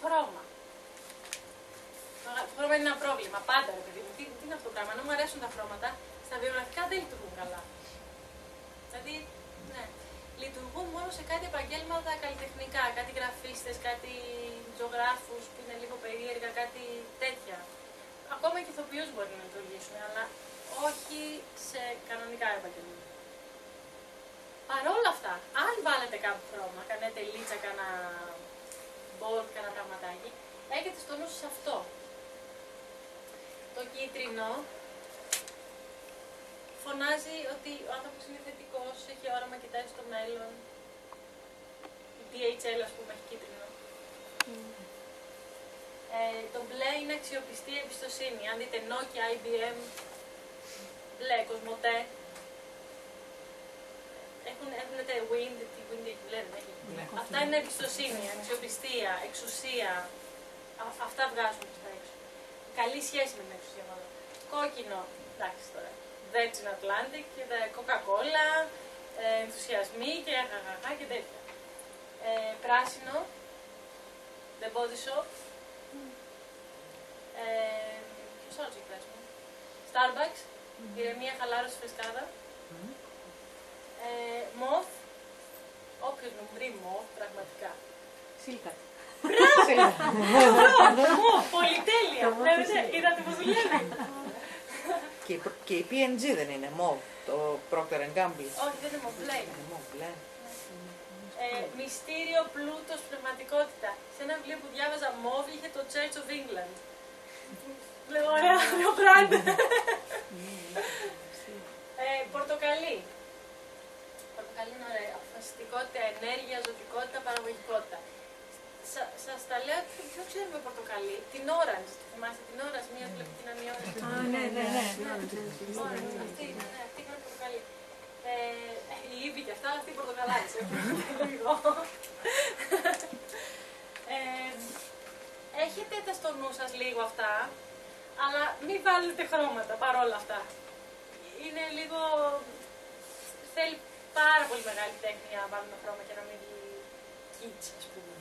χρώμα. Το χρώμα είναι ένα πρόβλημα. Πάντα, ρε παιδί μου. Τι είναι αυτό το πράγμα. Αν μου αρέσουν τα χρώματα, στα βιογραφικά δεν λειτουργούν καλά. Δηλαδή, ναι. Λειτουργούν μόνο σε κάτι επαγγέλματα καλλιτεχνικά. Κάτι γραφίστες, κάτι ζωγράφους που είναι λίγο περίεργα, κάτι τέτοια. Ακόμα και ηθοποιούς μπορεί να λειτουργήσουν, αλλά όχι σε κανονικά επαγγέλματα. Παρ' όλα αυτά, αν βάλετε κάπου χρώμα, κάνετε τελίτσα, κάνα bold, κάνα πραγματάκι, έχετε στο νου σας αυτό. Το κίτρινο φωνάζει ότι ο άνθρωπος είναι θετικός, έχει όραμα, κοιτάει στο μέλλον. Η DHL, ας πούμε, έχει κίτρινο. Το μπλε είναι αξιοπιστία, εμπιστοσύνη. Αν δείτε Nokia, IBM, μπλε, Κοσμοτέ. Έχουν τα Wind, τη Wind έχει μπλε, δεν έχει. Αυτά είναι εμπιστοσύνη, αξιοπιστία, εξουσία. Αυτά βγάζουν προς τα έξω. Καλή σχέση με την εξουσία μάλλον. Κόκκινο, εντάξει τώρα. Virgin Atlantic και τα Coca-Cola, ενθουσιασμοί και χαχαχά και τέτοια. Πράσινο, The Body Shop. Ποιος άλλος έχει πράσινο? Starbucks, ηρεμία, χαλάρωση, φρεσκάδα. Moth, όποιος μου βρει Moth, πραγματικά. Σίλκα. Μπράβο! Πολυτέλεια! Είδατε πως δουλεύει. Και η P&G δεν είναι MOV, το Procter & Gamble. Όχι, δεν είναι MOV, μυστήριο, πλούτος, πνευματικότητα. Σε ένα βιβλίο που διάβαζα MOV είχε το Church of England. Λέω, ωραία, ωραίο πράγμα. Πορτοκαλί. Πορτοκαλί είναι ωραία. Αποφασιστικότητα, ενέργεια, ζωτικότητα, παραγωγικότητα. Σας τα λέω, ποιο ξέρουμε πορτοκαλί. Την Orange. Θυμάστε την Orange, μία τηλεπικοινωνία Orange. Ναι. Αυτή είναι πορτοκαλί. Η Ήβη και αυτά, αλλά αυτή η πορτοκαλάδες. Έχετε τα στο νου σας λίγο αυτά, αλλά μην βάλετε χρώματα παρόλα αυτά. Είναι λίγο... Θέλει πάρα πολύ μεγάλη τέχνη να βάλουμε χρώμα και να μην βγει κίτς, ας πούμε.